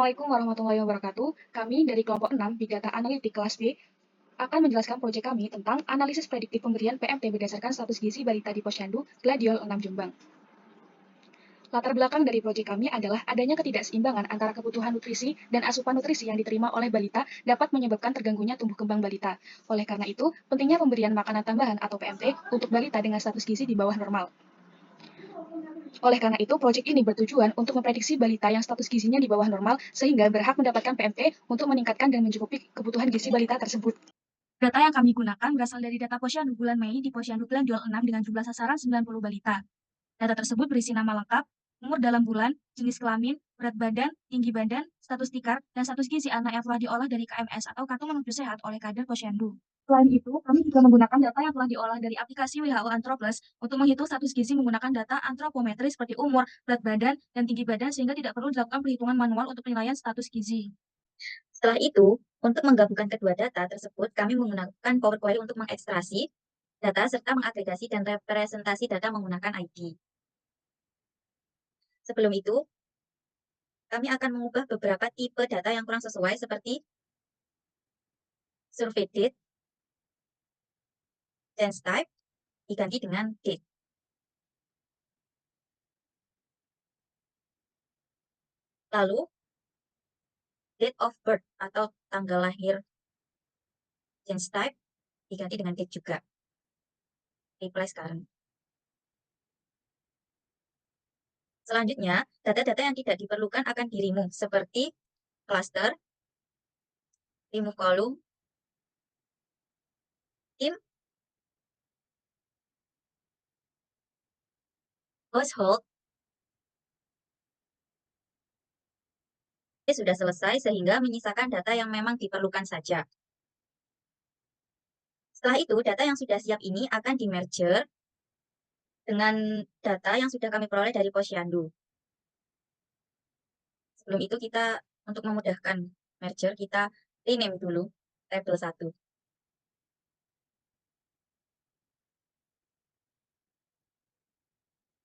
Assalamualaikum warahmatullahi wabarakatuh. Kami dari kelompok 6 Big Data Analytic kelas B akan menjelaskan proyek kami tentang analisis prediktif pemberian PMT berdasarkan status gizi balita di Posyandu Gladiol 6 Jombang. Latar belakang dari proyek kami adalah adanya ketidakseimbangan antara kebutuhan nutrisi dan asupan nutrisi yang diterima oleh balita dapat menyebabkan terganggunya tumbuh kembang balita. Oleh karena itu, pentingnya pemberian makanan tambahan atau PMT untuk balita dengan status gizi di bawah normal. Oleh karena itu, proyek ini bertujuan untuk memprediksi balita yang status gizinya di bawah normal sehingga berhak mendapatkan PMT untuk meningkatkan dan mencukupi kebutuhan gizi balita tersebut. Data yang kami gunakan berasal dari data Posyandu bulan Mei di Posyandu Gladiol 6 dengan jumlah sasaran 90 balita. Data tersebut berisi nama lengkap, umur dalam bulan, jenis kelamin, berat badan, tinggi badan, status tikar, dan status gizi anak yang telah diolah dari KMS atau Kartu Menuju Sehat oleh kader Posyandu. Selain itu, kami juga menggunakan data yang telah diolah dari aplikasi WHO Anthroplus untuk menghitung status gizi menggunakan data antropometri seperti umur, berat badan, dan tinggi badan sehingga tidak perlu dilakukan perhitungan manual untuk penilaian status gizi. Setelah itu, untuk menggabungkan kedua data tersebut, kami menggunakan Power Query untuk mengekstraksi data serta mengagregasi dan representasi data menggunakan ID. Sebelum itu, kami akan mengubah beberapa tipe data yang kurang sesuai seperti survey date, change type, diganti dengan date. Lalu, date of birth atau tanggal lahir, change type, diganti dengan date juga. Reply sekarang. Selanjutnya, data-data yang tidak diperlukan akan di-remove seperti cluster, remove column, team, household. Ini sudah selesai sehingga menyisakan data yang memang diperlukan saja. Setelah itu, data yang sudah siap ini akan di-merger dengan data yang sudah kami peroleh dari Posyandu. Sebelum itu untuk memudahkan merger, kita rename dulu tabel 1.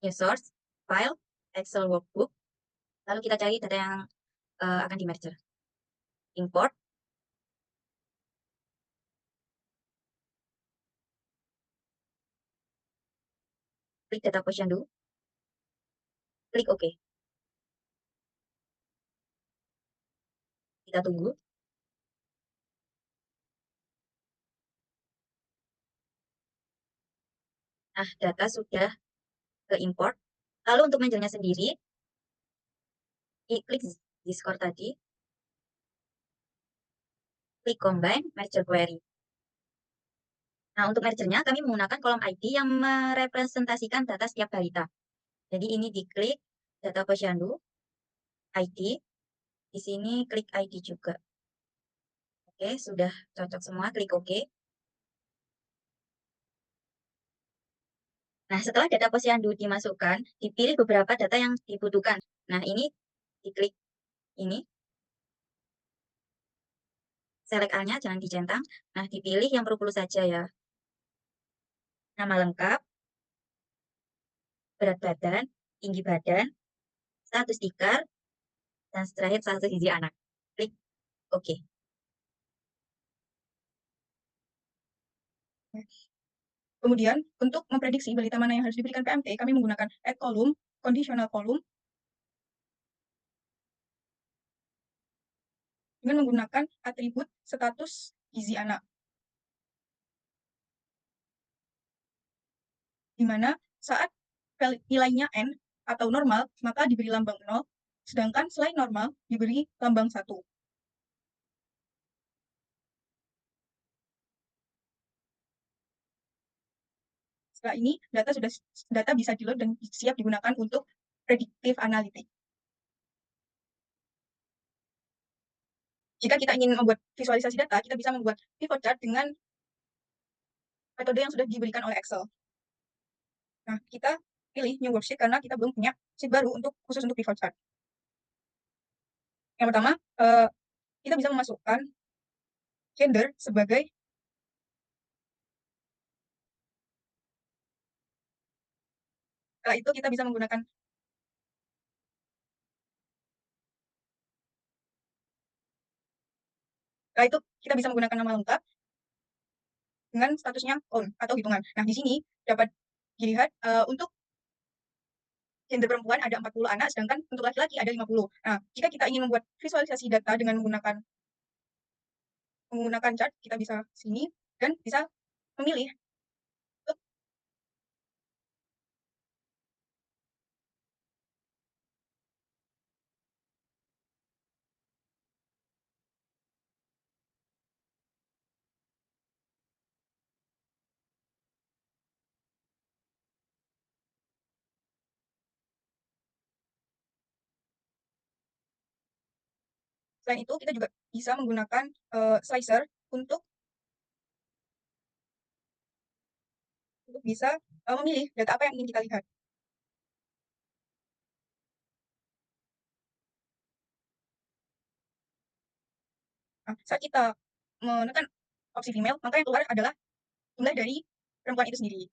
New source, file, Excel workbook. Lalu kita cari data yang akan di-merger. Import. Klik data Posyandu. Klik OK. Kita tunggu. Nah, data sudah ke-import. Lalu untuk mergernya sendiri, klik di score tadi. Klik Combine Merger Query. Nah, untuk mergernya kami menggunakan kolom ID yang merepresentasikan data setiap balita. Jadi ini diklik data Posyandu, ID. Di sini klik ID juga. Oke, sudah cocok semua, klik OK. Nah, setelah data Posyandu dimasukkan, dipilih beberapa data yang dibutuhkan. Nah, ini diklik ini. Select all-nya, jangan dicentang. Nah, dipilih yang perlu saja ya. Nama lengkap, berat badan, tinggi badan, status tikar, dan terakhir status gizi anak. Klik OK. Kemudian, untuk memprediksi balita mana yang harus diberikan PMT, kami menggunakan add column, conditional column, dengan menggunakan atribut status gizi anak. Di mana saat nilainya N atau normal, maka diberi lambang 0, sedangkan selain normal diberi lambang 1. Setelah ini, data bisa di-load dan siap digunakan untuk predictive analytics. Jika kita ingin membuat visualisasi data, kita bisa membuat pivot chart dengan metode yang sudah diberikan oleh Excel. Nah, kita pilih new worksheet karena kita belum punya sheet baru khusus untuk pivot chart. Yang pertama, kita bisa memasukkan gender sebagai setelah itu kita bisa menggunakan Setelah itu kita bisa menggunakan nama lengkap dengan statusnya on atau hitungan. Nah, di sini dapat dilihat untuk gender perempuan ada 40 anak, sedangkan untuk laki-laki ada 50. Nah, jika kita ingin membuat visualisasi data dengan menggunakan chart, kita bisa sini dan bisa memilih. Selain itu, kita juga bisa menggunakan slicer untuk bisa memilih data apa yang ingin kita lihat. Nah, saat kita menekan opsi female, maka yang keluar adalah jumlah dari perempuan itu sendiri.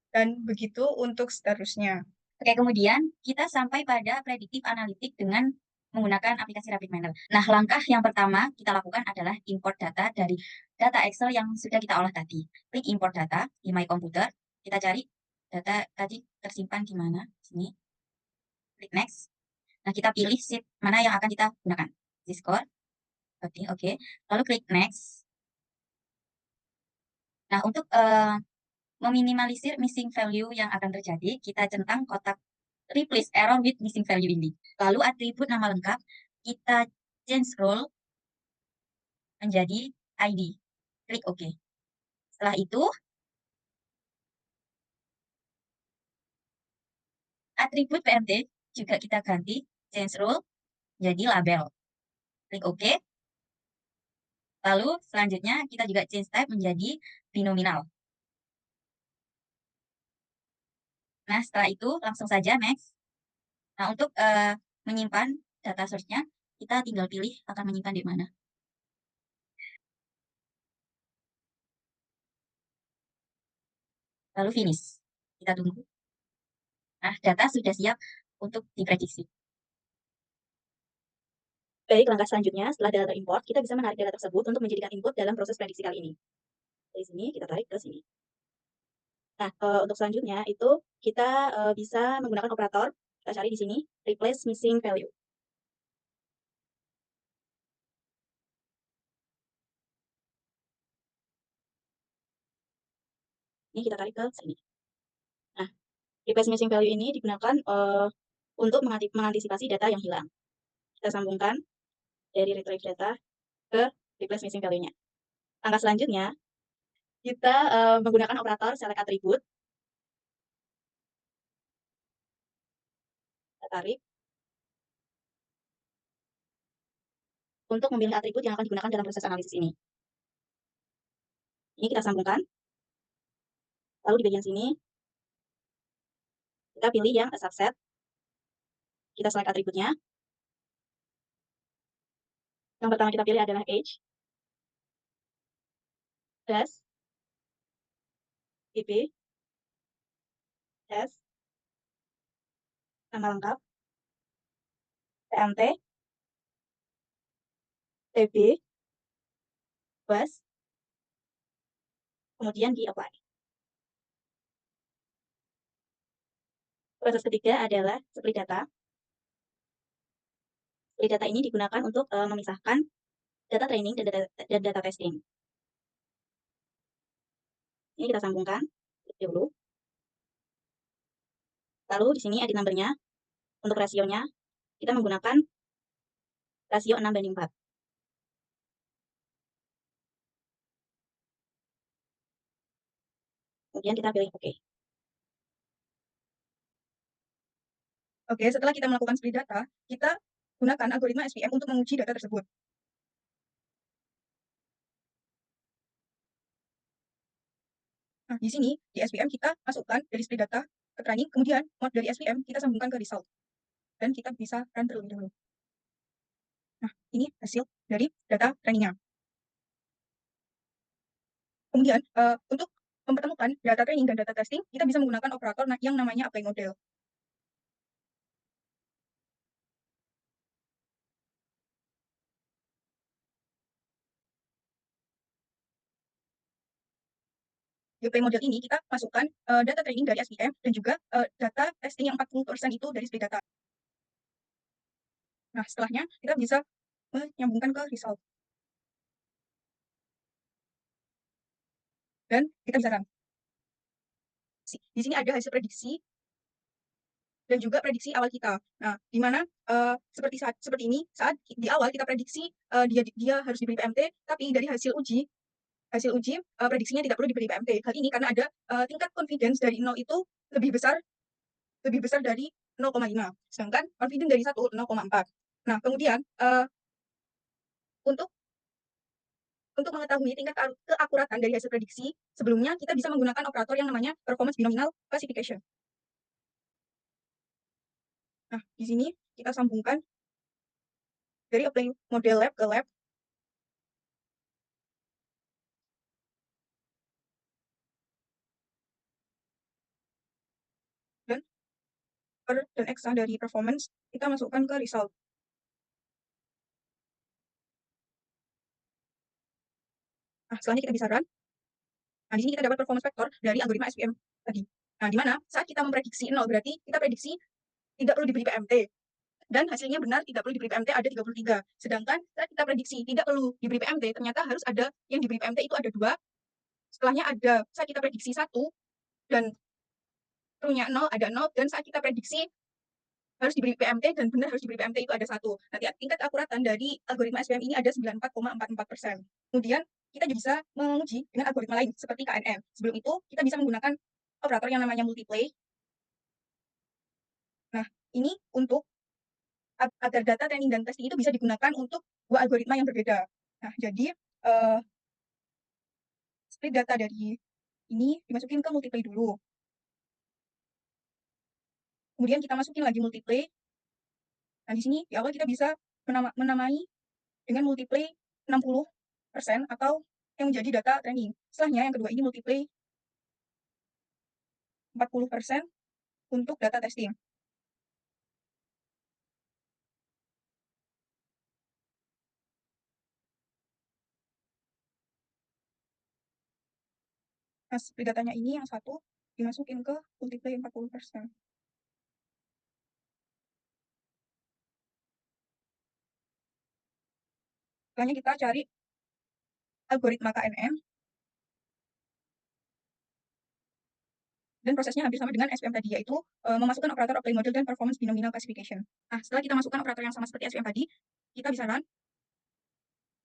Dan begitu untuk seterusnya. Oke, kemudian kita sampai pada prediktif analitik dengan menggunakan aplikasi RapidMiner. Nah, langkah yang pertama kita lakukan adalah import data dari data Excel yang sudah kita olah tadi. Klik import data di My Computer. Kita cari data tadi tersimpan di mana. Sini. Klik next. Nah, kita pilih sheet mana yang akan kita gunakan. Score. Oke. Lalu klik next. Nah, untuk meminimalisir missing value yang akan terjadi, kita centang kotak replace error with missing value ini. Lalu atribut nama lengkap, kita change role menjadi ID. Klik OK. Setelah itu, atribut PMT juga kita ganti change role jadi label. Klik OK. Lalu selanjutnya kita juga change type menjadi binominal. Nah, setelah itu langsung saja next. Nah, untuk menyimpan data source-nya, kita tinggal pilih akan menyimpan di mana. Lalu finish. Kita tunggu. Nah, data sudah siap untuk diprediksi. Baik, langkah selanjutnya setelah data terimport, kita bisa menarik data tersebut untuk menjadikan input dalam proses prediksi kali ini. Dari sini kita tarik ke sini. Nah, untuk selanjutnya itu kita bisa menggunakan operator. Kita cari di sini, replace missing value. Ini kita tarik ke sini. Nah, replace missing value ini digunakan untuk mengantisipasi data yang hilang. Kita sambungkan dari retrieve data ke replace missing value-nya. Langkah selanjutnya, kita menggunakan operator select attribute. Kita tarik. Untuk memilih atribut yang akan digunakan dalam proses analisis ini. Ini kita sambungkan. Lalu di bagian sini, kita pilih yang subset. Kita select atributnya. Yang pertama kita pilih adalah age, class, IP, S, nama lengkap, TMT, TB, bus, kemudian di apply. Proses ketiga adalah split data. Split data ini digunakan untuk memisahkan data training dan data testing. Ini kita sambungkan dulu. Lalu di sini edit number-nya. Untuk rasionya, kita menggunakan rasio 6:4. Kemudian kita pilih OK. Oke, setelah kita melakukan split data, kita gunakan algoritma SVM untuk menguji data tersebut. Nah, di sini, di SVM kita masukkan dari split data ke training, kemudian mod dari SVM kita sambungkan ke result. Dan kita bisa run terlebih dahulu. Nah, ini hasil dari data trainingnya. Kemudian, untuk mempertemukan data training dan data testing, kita bisa menggunakan operator yang namanya apply model. di apply model ini kita masukkan data training dari SPM dan juga data testing yang 40% itu dari split data. Nah, setelahnya kita bisa menyambungkan ke result. Dan kita bisa run. Di sini ada hasil prediksi dan juga prediksi awal kita. Nah, di mana seperti ini saat di awal kita prediksi dia harus diberi PMT, tapi dari hasil uji prediksinya tidak perlu diberi PMT. Hal ini karena ada tingkat confidence dari 0 itu lebih besar dari 0,5, sedangkan confidence dari 1 0,4. Nah, kemudian untuk mengetahui tingkat keakuratan dari hasil prediksi, sebelumnya kita bisa menggunakan operator yang namanya performance binomial classification. Nah, di sini kita sambungkan dari apply model lab ke lab. Dan per dan eksa dari performance kita masukkan ke result. Nah, selanjutnya kita bisa run. Nah, di sini kita dapat performance vector dari algoritma SVM tadi. Nah, di mana saat kita memprediksi 0 berarti kita prediksi tidak perlu diberi PMT. Dan hasilnya benar tidak perlu diberi PMT ada 33. Sedangkan saat kita prediksi tidak perlu diberi PMT, ternyata harus ada yang diberi PMT itu ada 2. Setelahnya ada saat kita prediksi 1 dan true-nya 0 ada 0, dan saat kita prediksi harus diberi PMT dan benar harus diberi PMT itu ada 1. Nanti tingkat keakuratan dari algoritma SVM ini ada 94,44%. Kemudian kita juga bisa menguji dengan algoritma lain seperti KNN. Sebelum itu kita bisa menggunakan operator yang namanya multiply. Nah, ini untuk agar data training dan testing itu bisa digunakan untuk 2 algoritma yang berbeda. Nah, jadi split data dari ini dimasukin ke multiply dulu. Kemudian kita masukin lagi multiply. Nah, di sini di awal kita bisa menamai dengan multiply 60% atau yang menjadi data training. Setelahnya yang kedua ini multiply 40% untuk data testing. Nah, split datanya ini yang satu dimasukin ke multiply 40%. Setelahnya kita cari algoritma KNN. Dan prosesnya hampir sama dengan SVM tadi, yaitu memasukkan operator apply model dan performance binomial classification. Nah, setelah kita masukkan operator yang sama seperti SVM tadi, kita bisa run.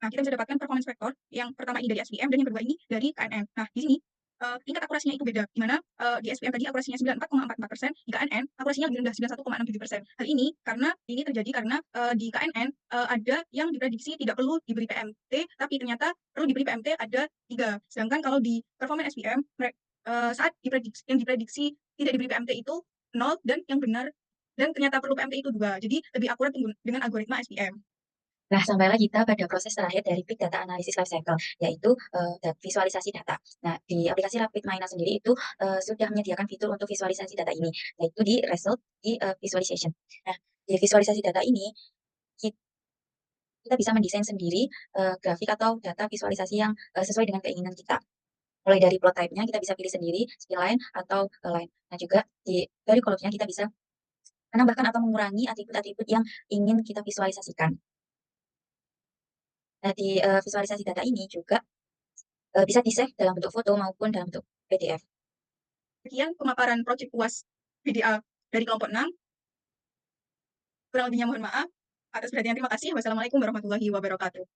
Nah, kita bisa dapatkan performance vector yang pertama ini dari SVM dan yang kedua ini dari KNN. Nah, di sini tingkat akurasinya itu beda, di mana di SVM tadi akurasinya 94,44%, di KNN akurasinya lebih rendah 91,67%. Hal ini terjadi karena di KNN ada yang diprediksi tidak perlu diberi PMT, tapi ternyata perlu diberi PMT ada 3. Sedangkan kalau di performance SVM saat yang diprediksi tidak diberi PMT itu 0 dan yang benar dan ternyata perlu PMT itu 2. Jadi lebih akurat dengan algoritma SVM. Nah, sampailah kita pada proses terakhir dari Big Data Analysis Lifecycle, yaitu visualisasi data. Nah, di aplikasi RapidMiner sendiri itu sudah menyediakan fitur untuk visualisasi data ini, yaitu di result di visualization. Nah, di visualisasi data ini, kita bisa mendesain sendiri grafik atau data visualisasi yang sesuai dengan keinginan kita. Mulai dari plot type-nya kita bisa pilih sendiri, line atau line. Nah, juga dari kolomnya kita bisa menambahkan atau mengurangi atribut-atribut yang ingin kita visualisasikan. Nah, di visualisasi data ini juga bisa di-save dalam bentuk foto maupun dalam bentuk PDF. Sekian pemaparan proyek UAS VDA dari kelompok 6. Kurang lebihnya mohon maaf. Atas perhatian terima kasih. Wassalamualaikum warahmatullahi wabarakatuh.